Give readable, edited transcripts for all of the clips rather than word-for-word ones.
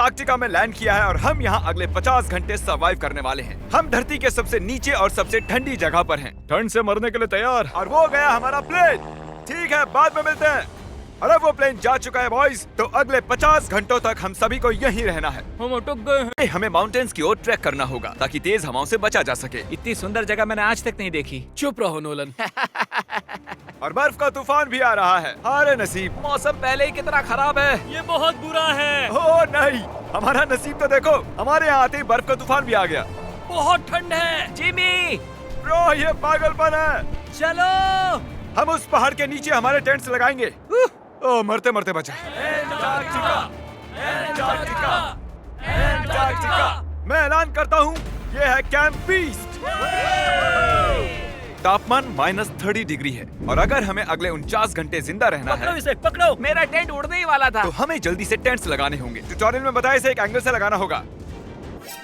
Antarctica में land किया है और हम यहाँ अगले 50 घंटे सर्वाइव करने वाले हैं। हम धरती के सबसे नीचे और सबसे ठंडी जगह पर हैं। ठंड से मरने के लिए तैयार। और वो गया हमारा प्लेन। ठीक है, बाद में मिलते हैं। अरे वो प्लेन जा चुका है बॉयज। तो अगले 50 घंटों तक हम सभी को यहीं रहना है। हम अटक गए हैं। हमें माउंटेन्स की ओर ट्रैक करना होगा ताकि तेज हवाओं से बचा जा सके। इतनी सुंदर जगह मैंने आज तक नहीं देखी। चुप रहो नोलन। और बर्फ का तूफान भी आ रहा है। अरे नसीब, मौसम पहले ही कितना खराब है। ये बहुत बुरा है। ओ नहीं, हमारा नसीब तो देखो, हमारे यहाँ आते ही बर्फ का तूफान भी आ गया। बहुत ठंड है। जिमी, ब्रो ये पागलपन है। चलो। हम उस पहाड़ के नीचे हमारे टेंट्स लगाएंगे। ओ मरते मरते बचा। Antarctica, Antarctica, Antarctica. मैं ऐलान करता हूँ, ये है कैंप बीस्ट। तापमान -30 डिग्री है और अगर हमें अगले 49 घंटे जिंदा रहना पकड़ो है इसे, पकड़ो। मेरा टेंट उड़ने ही वाला था। तो हमें जल्दी से टेंट्स लगाने होंगे। ट्यूटोरियल में बताया इसे एक एंगल से लगाना होगा।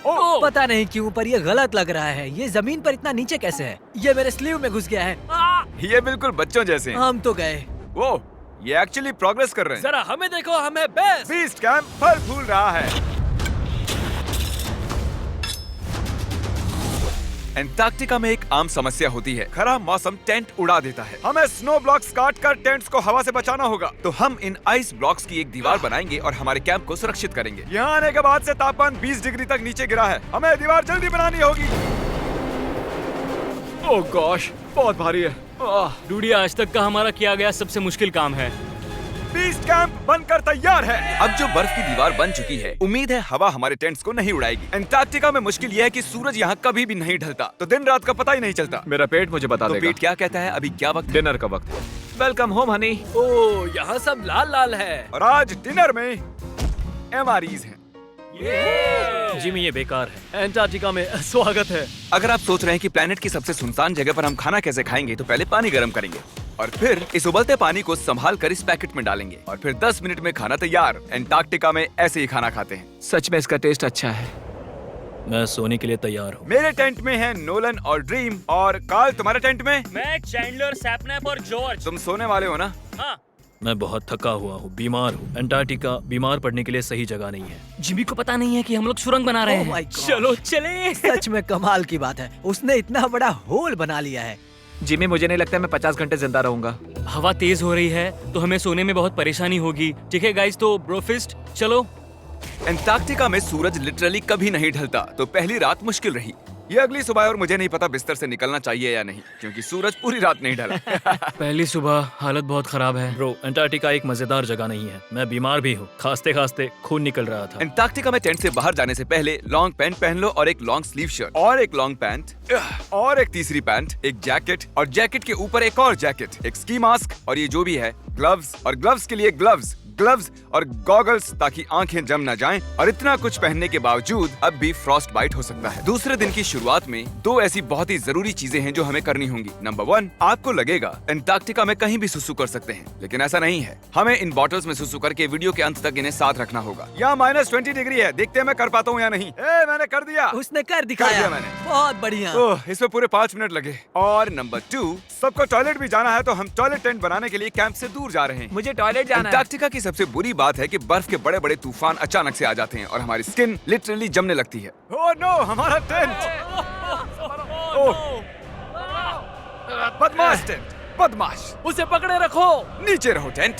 ओ, पता नहीं क्यों पर ये गलत लग रहा है। ये जमीन पर इतना नीचे कैसे है? ये मेरे स्लीव में घुस गया है। ये बिल्कुल बच्चों जैसे हैं। हम तो गए। वो ये एक्चुअली प्रोग्रेस कर रहे हैं। जरा हमें देखो, हमें बेस्ट। बीस्ट कैंप फल फूल रहा है। एंटार्क्टिका में एक आम समस्या होती है, खराब मौसम टेंट उड़ा देता है। हमें स्नो ब्लॉक्स काटकर टेंट्स को हवा से बचाना होगा। तो हम इन आइस ब्लॉक्स की एक दीवार बनाएंगे और हमारे कैंप को सुरक्षित करेंगे। यहाँ आने के बाद से तापमान 20 डिग्री तक नीचे गिरा है। हमें दीवार जल्दी बनानी होगी। ओह गॉश, बहुत भारी है। डूडी, आज तक का हमारा किया गया सबसे मुश्किल काम है। बीस्ट कैंप बनकर तैयार है। अब जो बर्फ की दीवार बन चुकी है, उम्मीद है हवा हमारे टेंट्स को नहीं उड़ाएगी। एंटार्क्टिका में मुश्किल यह है कि सूरज यहाँ कभी भी नहीं ढलता, तो दिन रात का पता ही नहीं चलता। मेरा पेट मुझे बता तो देगा। पेट क्या कहता है? अभी क्या वक्त? डिनर का वक्त है। Welcome home Honey. ओह, यहाँ सब लाल लाल है। और आज डिनर में MREs हैं। जिमी, ये बेकार है। एंटार्क्टिका में स्वागत है। अगर आप सोच रहे हैं कि प्लेनेट की सबसे सुनसान जगह पर हम खाना कैसे खाएंगे, तो पहले पानी गर्म करेंगे और फिर इस उबलते पानी को संभाल कर इस पैकेट में डालेंगे और फिर 10 मिनट में खाना तैयार। एंटार्क्टिका में ऐसे ही खाना खाते हैं। सच में इसका टेस्ट अच्छा है। मैं सोने के लिए तैयार हूँ। मेरे टेंट में है नोलन और ड्रीम। और कार्ल, तुम्हारे टेंट में? मैं चैंडलर, सैपनैप और जॉर्ज। तुम सोने वाले हो ना? हाँ। मैं बहुत थका हुआ हूँ, बीमार हूँ। एंटार्क्टिका बीमार पड़ने के लिए सही जगह नहीं है। जिमी को पता नहीं है कि हम लोग सुरंग बना रहे Oh हैं। my God. चलो चले। सच में कमाल की बात है, उसने इतना बड़ा होल बना लिया है। जिमी, मुझे नहीं लगता मैं 50 घंटे जिंदा रहूंगा। हवा तेज हो रही है तो हमें सोने में बहुत परेशानी होगी। ठीक है गाइस, तो ब्रोफिस्ट चलो। एंटार्क्टिका में सूरज लिटरली कभी नहीं ढलता, तो पहली रात मुश्किल रही। ये अगली सुबह और मुझे नहीं पता बिस्तर से निकलना चाहिए या नहीं, क्योंकि सूरज पूरी रात नहीं ढला। पहली सुबह हालत बहुत खराब है। ब्रो, एंटार्क्टिका एक मजेदार जगह नहीं है। मैं बीमार भी हूँ, खांसते खांसते खून निकल रहा था। एंटार्क्टिका में टेंट से बाहर जाने से पहले लॉन्ग पैंट पहन लो और एक लॉन्ग स्लीव शर्ट और एक लॉन्ग पैंट और एक तीसरी पैंट, एक जैकेट और जैकेट के ऊपर एक और जैकेट, एक स्की मास्क और ये जो भी है ग्लव्स और ग्लव्स के लिए ग्लव्स और गॉगल्स ताकि आंखें जम न जाएं। और इतना कुछ पहनने के बावजूद अब भी फ्रॉस्ट बाइट हो सकता है। दूसरे दिन की शुरुआत में 2 ऐसी बहुत ही जरूरी चीजें हैं जो हमें करनी होंगी। नंबर 1, आपको लगेगा एंटार्क्टिका में कहीं भी सुसु कर सकते हैं, लेकिन ऐसा नहीं है। हमें इन बॉटल्स में सुसु करके वीडियो के अंत तक इन्हें साथ रखना होगा। यहाँ -20 डिग्री है, देखते हैं मैं कर पाता हूँ या नहीं। मैंने कर दिया। उसने कर दिखाया। दिया मैंने। बहुत बढ़िया। ओह, इसमें पूरे 5 मिनट लगे। और नंबर 2, सबको टॉयलेट भी जाना है, तो हम टॉयलेट टेंट बनाने के लिए कैंप से दूर जा रहे हैं। मुझे टॉयलेट जाना है। एंटार्क्टिका की सबसे बुरी बात है कि बर्फ के बड़े बड़े तूफान अचानक से आ जाते हैं और हमारी स्किन लिटरली जमने लगती है। ओह नो, हमारा टेंट! ओह, बदमाश टेंट, बदमाश! उसे पकड़े रखो। नीचे रहो टेंट।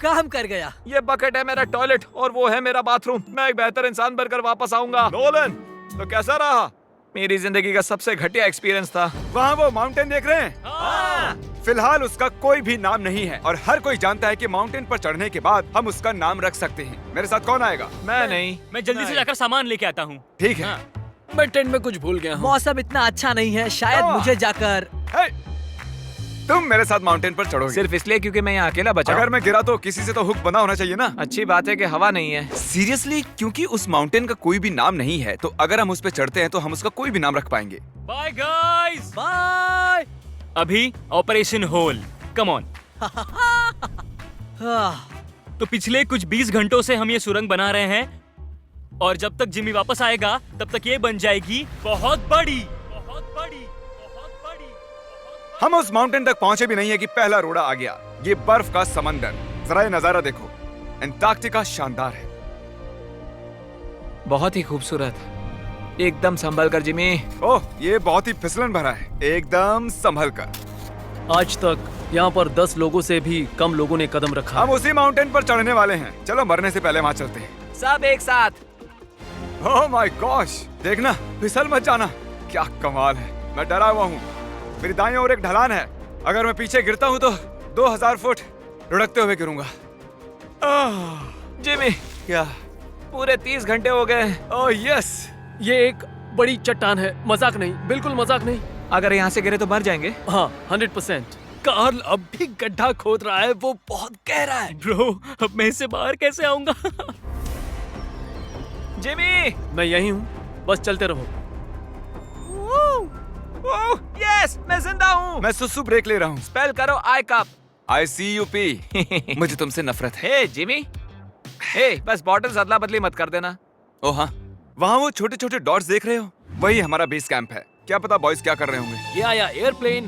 काम कर गया। ये बकेट है मेरा टॉयलेट और वो है मेरा बाथरूम। मैं एक बेहतर इंसान बनकर वापस आऊंगा। नोलन, तो कैसा रहा? मेरी जिंदगी का सबसे घटिया एक्सपीरियंस था। वहाँ वो माउंटेन देख रहे हैं? फिलहाल उसका कोई भी नाम नहीं है और हर कोई जानता है कि माउंटेन पर चढ़ने के बाद हम उसका नाम रख सकते हैं। मेरे साथ कौन आएगा? मैं नहीं। मैं जल्दी से जाकर सामान लेके आता हूँ। ठीक है। मैं टेंट में कुछ भूल गया हूँ। मौसम इतना अच्छा नहीं है, शायद मुझे जाकर। हे, तुम मेरे साथ माउंटेन पर चढ़ोगे सिर्फ इसलिए क्योंकि मैं यहाँ अकेला बचा अगर हूँ। मैं गिरा तो किसी से तो हुक बंधा होना चाहिए ना। अच्छी बात है कि हवा नहीं है। सीरियसली, क्योंकि उस माउंटेन का कोई भी नाम नहीं है, तो अगर हम उस पे चढ़ते हैं तो हम उसका कोई भी नाम रख पाएंगे। Bye guys. बाय। अभी ऑपरेशन होल, कम ऑन। तो पिछले कुछ 20 घंटों से हम ये सुरंग बना रहे हैं और जब तक जिमी वापस आएगा तब तक ये बन जाएगी बहुत बड़ी, बहुत बड़ी, बहुत बड़ी। हम उस माउंटेन तक पहुंचे भी नहीं है कि पहला रोड़ा आ गया। ये बर्फ का समंदर, जरा ये नजारा देखो। अंटार्कटिका शानदार है। बहुत ही खूबसूरत। एकदम संभल कर जिमी। ओह, ये बहुत ही फिसलन भरा है। एकदम संभल कर। आज तक यहाँ पर 10 लोगों से भी कम लोगों ने कदम रखा हम है। उसी माउंटेन पर चढ़ने वाले हैं। चलो मरने से पहले वहाँ चलते हैं। सब एक साथ। ओह माय गॉश, देखना, फिसल मत जाना। क्या कमाल है। मैं डरा हुआ हूँ। मेरी दाईं ओर एक ढलान है। अगर मैं पीछे गिरता हूँ तो 2000 फुट लुढ़कते हुए गिरूंगा। जिमी, क्या? पूरे 30 घंटे हो गए। Oh yes. ये एक बड़ी चट्टान है, मजाक नहीं, बिल्कुल मजाक नहीं। अगर यहाँ से गिरे तो मर जाएंगे। हाँ 100%। कार्ल अब भी गड्ढा खोद रहा है, वो बहुत गहरा है। ब्रो, अब मैं इससे बाहर कैसे आऊंगा? जिमी। मैं यही हूँ, बस चलते रहो। ओह, यस, मैं जिंदा हूँ। मैं सुसु ब्रेक ले रहा हूँ। स्पेल करो आई कप। ICUP। मुझे तुमसे नफरत है। हे जिमी, हे बस बॉटल्स अदला बदली मत कर देना। ओह हाँ, वहाँ वो छोटे छोटे डॉट्स देख रहे हो? वही हमारा बेस कैंप है। क्या पता बॉयज क्या कर रहे होंगे। ये आया एयरप्लेन।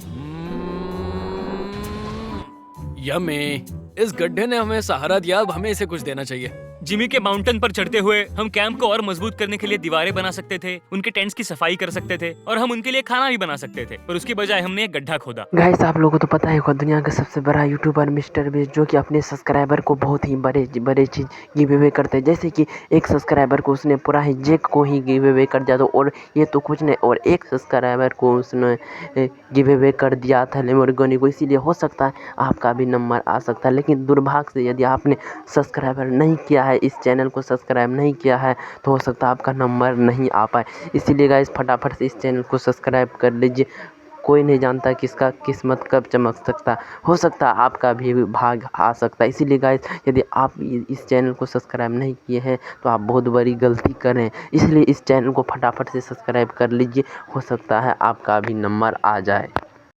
यम्मी, इस गड्ढे ने हमें सहारा दिया, अब हमें इसे कुछ देना चाहिए। जिमी के माउंटेन पर चढ़ते हुए हम कैंप को और मजबूत करने के लिए दीवारें बना सकते थे, उनके टेंट्स की सफाई कर सकते थे और हम उनके लिए खाना भी बना सकते थे, पर उसकी बजाय हमने एक गड्ढा खोदा। गाइस, आप लोगों को तो पता है दुनिया का सबसे बड़ा यूट्यूबर मिस्टर बीस्ट, जो कि अपने सब्सक्राइबर को बहुत ही बड़े चीज गिव अवे करते हैं। जैसे कि एक सब्सक्राइबर को उसने पूरा ही जेक को ही गिव अवे कर दिया था, और ये तो कुछ नहीं, और एक सब्सक्राइबर को उसने गिव अवे कर दिया था लैम्बोर्गिनी को। इसीलिए हो सकता है आपका भी नंबर आ सकता है, लेकिन दुर्भाग्य से यदि आपने सब्सक्राइबर नहीं किया है, इस चैनल को सब्सक्राइब नहीं किया है, तो हो सकता है आपका नंबर नहीं आ पाए। इसीलिए गाइस फटाफट से इस चैनल को सब्सक्राइब कर लीजिए। कोई नहीं जानता किसका किस्मत कब चमक सकता, हो सकता है आपका भी भाग आ सकता है। इसीलिए गाइस यदि आप इस चैनल को सब्सक्राइब नहीं किए हैं तो आप बहुत बड़ी गलती करें। इसलिए इस चैनल को फटाफट से सब्सक्राइब कर लीजिए, हो सकता है आपका भी नंबर आ जाए।